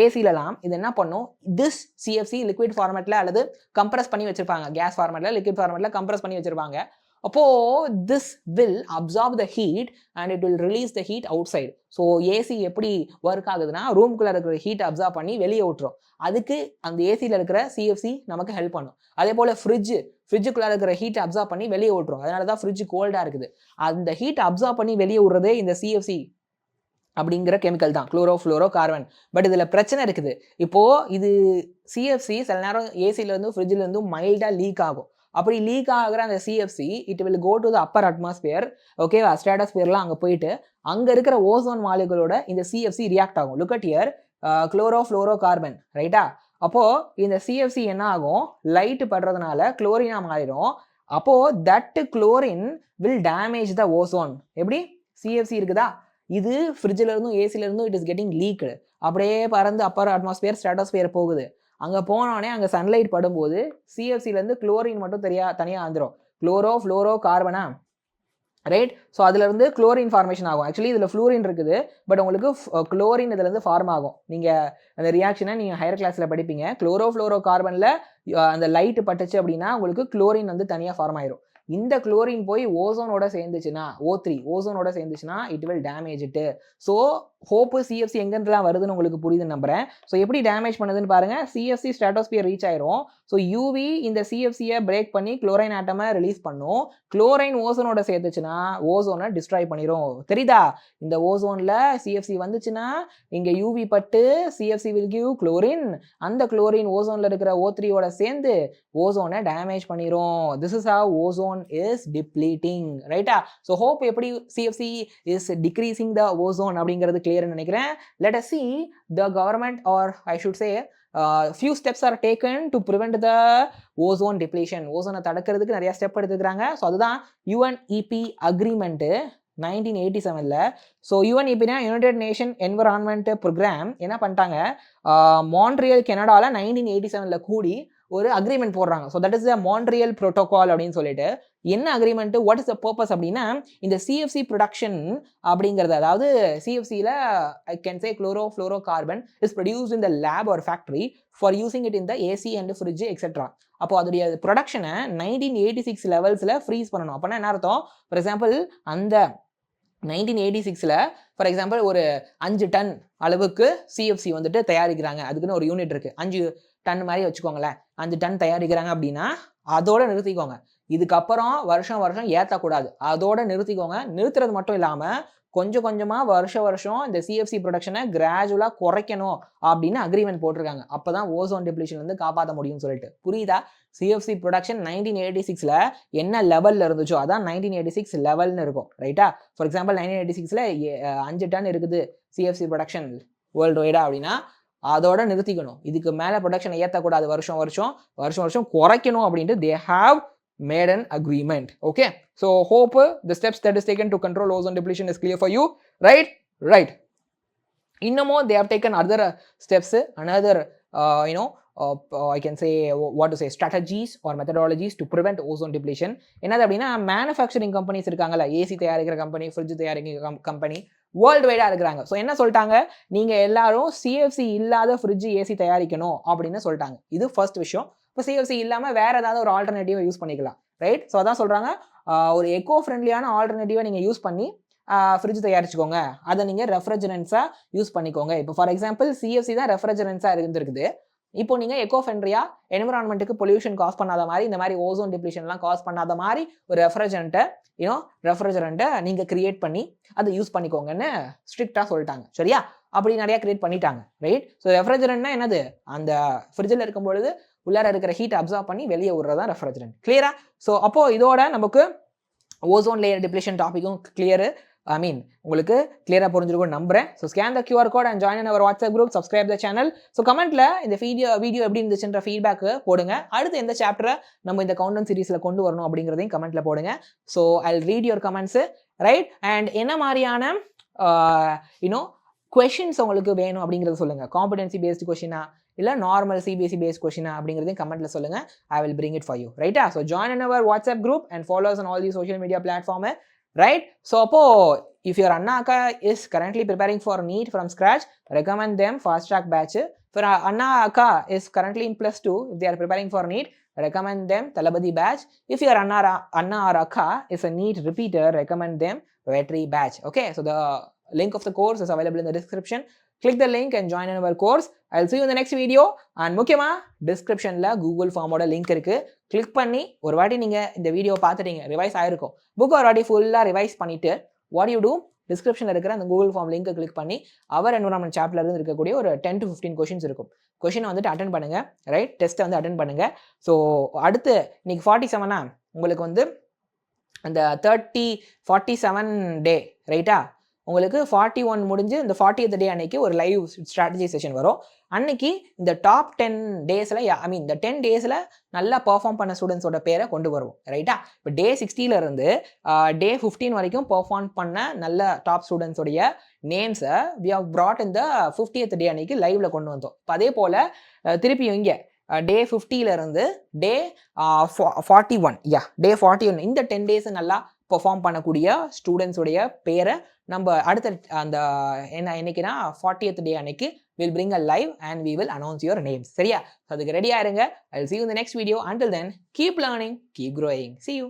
ஏசிலலாம் இது என்ன பண்ணும், திஸ் சிஎஃப்சி லிக்விட் ஃபார்மேட்டில் அல்லது கம்ப்ரஸ் பண்ணி வச்சிருப்பாங்க, கேஸ் ஃபார்மேட்டில் லிக்விட் ஃபார்மேட்டில் கம்ப்ரஸ் பண்ணி வச்சிருப்பாங்க. அப்போ this will absorb the heat and it will release the heat out side. So AC எப்படி ஒர்க் ஆகுதுன்னா, ரூம்குள்ளே இருக்கிற ஹீட் அப்சார்ப் பண்ணி வெளியே விட்டுரும். அதுக்கு அந்த ஏசியில் இருக்கிற சிஎஃப்சி நமக்கு ஹெல்ப் பண்ணும். அதே போல் ஃப்ரிட்ஜுக்குள்ளே இருக்கிற ஹீட் அப்சார்ப் பண்ணி வெளியே விட்டுரும். அதனால தான் ஃப்ரிட்ஜ் கோல்டாக இருக்குது. அந்த ஹீட் அப்சார்ப் பண்ணி வெளியே விடுறதே இந்த சிஎஃப்சி அப்படிங்கிற கெமிக்கல் தான், குளோரோஃப்ளோரோ கார்பன். பட் இதில் பிரச்சனை இருக்குது. இப்போது இது சிஎஃப்சி சில நேரம் ஏசிலேருந்து ஃப்ரிட்ஜிலேருந்து மைல்டாக லீக் ஆகும். அப்படி லீக் ஆகிற அந்த CFC it will go to the upper atmosphere, okay, ஸ்ட்ராட்டோஸ்பியர்லாம் அங்கே போயிட்டு அங்கே இருக்கிற ஓசோன் மாலிகுலோட இந்த சிஎஃப்சி ரியாக்ட் ஆகும். Look at here, chlorofluorocarbon, ரைட்டா? அப்போது இந்த சிஎஃப்சி என்ன ஆகும், லைட் படுறதுனால குளோரினா மாறிடும். அப்போது that chlorine will damage the ozone. எப்படி சிஎஃப்சி இருக்குதா, இது ஃப்ரிட்ஜில் இருந்தும் ஏசில இருந்தும் இட் இஸ் கெட்டிங் லீக்டு, அப்படியே பறந்து அப்பர் அட்மாஸ்பியர் ஸ்ட்ராட்டோஸ்பியர் போகுது. அங்கே போனோடனே அங்கே சன்லைட் படும்போது சிஎஃப்சிலேருந்து குளோரின் மட்டும் தனியாக வந்துடும், குளோரோஃப்ளோரோ கார்பனா, ரைட்? ஸோ அதுலேருந்து குளோரின் ஃபார்மேஷன் ஆகும். ஆக்சுவலி இதில் ஃப்ளூரின் இருக்குது, பட் உங்களுக்கு குளோரின் இதுலேருந்து ஃபார்ம் ஆகும். நீங்கள் அந்த ரியாக்ஷனை நீங்கள் ஹையர் கிளாஸில் படிப்பீங்க. குளோரோஃப்ளோரோ கார்பனில் அந்த லைட்டு பட்டுச்சு அப்படின்னா உங்களுக்கு குளோரின் வந்து தனியாக ஃபார்ம் ஆயிரும். இந்த குளோரின் போய் ஓசோனோட சேர்ந்துச்சுன்னா, O3 ஓசோனோட சேர்ந்துச்சுன்னா இட் வில் டேமேஜ் இட்டு. ஸோ ஹோப்பு சிஎஃப்சி எங்கெல்லாம் வருதுன்னு உங்களுக்கு புரியுதுன்னு நம்புறேன். ஸோ எப்படி டேமேஜ் பண்ணுதுன்னு பாருங்க. சிஎஃப்சி ஸ்ட்ராட்டோஸ்பியர் ரீச் ஆயிரும். ஸோ யூவி இந்த சிஎஃப்சியை பிரேக் பண்ணி குளோரைன் ஆட்டமை ரிலீஸ் பண்ணும். குளோரைன் ஓசோனோட சேர்த்துச்சுன்னா ஓசோனை டிஸ்ட்ராய் பண்ணிடும். தெரியுதா? இந்த ஓசோனில் சிஎஃப்சி வந்துச்சுன்னா இங்கே யூவி பட்டு சிஎஃப்சி வில் கிவ் குளோரின். அந்த குளோரின் ஓசோனில் இருக்கிற O3யோட சேர்ந்து ஓசோனை டேமேஜ் பண்ணிடும். This is how ozone is depleting, ரைட்டா? ஸோ ஹோப் எப்படி CFC is decreasing the ozone அப்படிங்கிறது கிளியர்னு நினைக்கிறேன். Let us see the government, or I should say few steps are taken to prevent the ozone depletion. ஓசோனை தடுக்கிறதுக்கு நிறைய step எடுத்துக்கிறாங்க. So அதுதான் UNEP agreement 1987ல். So UNEPனா யுனைடெட் நேஷன் என்விரான்மெண்ட் ப்ரோக்ராம் என்ன பண்ணிட்டாங்க, மான்ட்ரியல் கனடாவில் 1987ல் கூடி ஒரு அக்ரிமெண்ட் போடுறாங்க. So that is the Montreal protocol அப்படின்னு சொல்லிட்டு. என்ன agreement, what is the purpose அப்படின்னா, இந்த சிஎஃப்சி ப்ரொடக்ஷன் அப்படிங்கிறது, அதாவது சிஎஃப்சியில் I can say chlorofluorocarbon is produced in the lab or factory for using it in the AC and fridge etcetera. அப்போ அதோடைய ப்ரொடக்ஷனை 1986 லெவல்ஸில் ஃப்ரீஸ் பண்ணணும். அப்படின்னா என்ன அர்த்தம், ஃபார் எக்ஸாம்பிள் அந்த 1986ல் ஃபார் எக்ஸாம்பிள் ஒரு 5 டன் அளவுக்கு சிஎஃப்சி வந்துட்டு தயாரிக்கிறாங்க. அதுக்குன்னு ஒரு யூனிட் இருக்குது, 5 டன் மாதிரி வச்சுக்கோங்களேன். 5 டன் தயாரிக்கிறாங்க அப்படின்னா அதோட நிறுத்திக்கோங்க. இதுக்கப்புறம் வருஷம் ஏற்றக்கூடாது, அதோட நிறுத்திக்கோங்க. நிறுத்துறது மட்டும் இல்லாமல் கொஞ்சம் கொஞ்சமாக வருஷம் இந்த சிஎஃப்சி ப்ரொடக்ஷனை கிராஜுவலாக குறைக்கணும் அப்படின்னு அக்ரிமெண்ட் போட்டிருக்காங்க. அப்போ தான் ஓசோன் டிப்ளீஷன் வந்து காப்பாற்ற முடியும்னு சொல்லிட்டு. புரியுதா? சிஎஃப்சி ப்ரொடக்ஷன் 1986ல் என்ன லெவலில் இருந்துச்சோ அதான் 1986 லெவல்னு இருக்கும், ரைட்டா? ஃபார் எக்ஸாம்பிள் 1986ல் 5 டன் இருக்குது சிஎஃப்சி ப்ரொடக்ஷன் வேர்ல்டு வைடா அப்படின்னா அதோட நிறுத்திக்கணும். இதுக்கு மேலே ப்ரொடக்ஷனை ஏற்றக்கூடாது, வருஷம் குறைக்கணும் அப்படின்ட்டு they have made an agreement. Okay, so hope the steps that is taken to control ozone depletion is clear for you, right? Innamo they have taken other steps, another I can say what to say strategies or methodologies to prevent ozone depletion. என்னது அப்படின்னா, manufacturing companies இருக்காங்கல்ல, AC தயாரிக்கிற company, fridge தயாரிக்கிற company world வைடாக இருக்கிறாங்க. So என்ன சொல்லிட்டாங்க, நீங்கள் எல்லாரும் சிஎஃப்சி இல்லாத ஃப்ரிட்ஜ் ஏசி தயாரிக்கணும் அப்படின்னு சொல்லிட்டாங்க. இது ஃபர்ஸ்ட் விஷயம். இப்போ சிஎஃப்சி இல்லாமல் வேறு ஏதாவது ஒரு ஆல்டர்னேட்டிவை யூஸ் பண்ணிக்கலாம், ரைட்? ஸோ அதான் சொல்கிறாங்க, ஒரு எக்கோ ஃப்ரெண்ட்லியான ஆல்டர்னேட்டிவை நீங்கள் யூஸ் பண்ணி ஃப்ரிட்ஜ் தயாரிச்சுக்கோங்க. அதை நீங்கள் ரெஃப்ரிஜரன்ஸாக யூஸ் பண்ணிக்கோங்க. இப்போ ஃபார் எக்ஸாம்பிள் சிஎஃப்சி தான் ரெஃப்ரிஜரன்ஸாக இருந்துருக்குது. இப்போ நீங்கள் எக்கோ ஃப்ரெண்ட்லியாக என்விரான்மெண்ட்டுக்கு பொல்யூஷன் காஸ் பண்ணாத மாதிரி, இந்த மாதிரி ஓசோன் டிப்ளீஷன்லாம் காஸ் பண்ணாத மாதிரி ஒரு ரெஃப்ரிஜரண்ட்டை நீங்கள் கிரியேட் பண்ணி அதை யூஸ் பண்ணிக்கோங்கன்னு ஸ்ட்ரிக்டாக சொல்லிட்டாங்க. சரியா? அப்படி நிறையா கிரியேட் பண்ணிட்டாங்க, ரைட்? ஸோ ரெஃப்ரிஜரண்ட்னா என்னது, அந்த ஃப்ரிட்ஜில் இருக்கும்பொழுது உள்ளார இருக்கிற ஹீட் அப்சார்ப் பண்ணி வெளியே விடுறது தான் ரெஃப்ரிஜரண்ட். கிளியரா? ஸோ அப்போது இதோட நமக்கு ஓசோன் லேயர் டிப்ளீஷன் டாப்பிக்கும் கிளியரு. உங்களுக்கு கிளியராக புரிஞ்சிருக்கும் நம்புறேன். So scan the QR code and join our WhatsApp group, subscribe the channel. So கமெண்ட்டில் இந்த வீடியோ எப்படி இருந்துச்சுன்ற ஃபீட்பேக்கு போடுங்க. அடுத்து எந்த சாப்டரை நம்ம இந்த கவுண்டவுன் சீரீஸில் கொண்டு வரணும் அப்படிங்கிறதையும் கமெண்ட்டில் போடுங்க. So I will read your comments, right? And என்ன மாதிரியான கொஷின்ஸ் உங்களுக்கு வேணும் அப்படிங்கிறத சொல்லுங்கள். காம்படென்சி பேஸ்டு கொஷினா இல்லை நார்மல் சிபிஎஸ்சி பேஸ்ட் கொஷினா அப்படிங்கிறதையும் கமெண்ட்டில் சொல்லுங்கள். I will bring it for you, ரைட்டா? So join in our WhatsApp group and follows on all the social media platform. right? So appo if your Anna Akka is currently preparing for NEET from scratch, recommend them fast track batch. For Anna Akka is currently in +2, if they are preparing for NEET, recommend them Talabadi batch. If your Anna or Akka is a NEET repeater, recommend them Vetri batch. Okay, so the link of the course is available in the description. Click the link and join in our course. I'll see you in the next video. And முக்கியமா டிஸ்கிரிப்ஷன்ல Google ஃபார்மோட link இருக்கு. Click பண்ணி ஒரு வாட்டி நீங்க இந்த video பார்த்துட்டீங்க, revise ஆயிருக்கும். புக் ஒரு வாட்டி ஃபுல்லா ரிவைஸ் பண்ணிட்டு வாட் யூ டூ, டிஸ்கிரிப்ஷனில் இருக்கிற அந்த கூகுள் ஃபார்ம் லிங்கை கிளிக் பண்ணி அவர் என்வரான்மெண்ட் சாப்டர்ல இருந்து இருக்கக்கூடிய ஒரு 10 to 15 கொஷின்ஸ் இருக்கும். கொஷினை வந்துட்டு அட்டன் பண்ணுங்க, ரைட்? டெஸ்ட்டை வந்து அட்டன் பண்ணுங்க. ஸோ அடுத்து இன்னைக்கு 47 உங்களுக்கு வந்து அந்த 47 டே, ரைட்டா? உங்களுக்கு 41 முடிஞ்சு இந்த 40th டே அன்னைக்கு ஒரு லைவ் ஸ்ட்ராட்டஜி செஷன் வரும். அன்னைக்கு இந்த டாப் 10 டேஸில் இந்த 10 டேஸில் நல்லா பர்ஃபார்ம் பண்ண ஸ்டூடெண்ட்ஸோட பேரை கொண்டு வருவோம், ரைட்டா? இப்போ டே 60 இருந்து டே 15 வரைக்கும் பர்ஃபார்ம் பண்ண நல்ல டாப் ஸ்டூடெண்ட்ஸோடைய நேம்ஸை we have brought in the 50th day அன்னைக்கு லைவ்ல கொண்டு வந்தோம். இப்போ அதே போல் திருப்பியும் இங்கே டே 50 இருந்து டே 41, டே 41 இந்த 10 டேஸ் நல்லா பெர்ஃபார்ம் பண்ணக்கூடிய ஸ்டூடெண்ட்ஸோடைய பேரை நம்ம அடுத்த அந்த என்னைக்குன்னா 40th டே அன்னைக்கு we'll bring a live and we will announce your names. சரியா? அதுக்கு ரெடியா இருங்க. I'll see you in the next video. Until then, keep learning, keep growing. See you.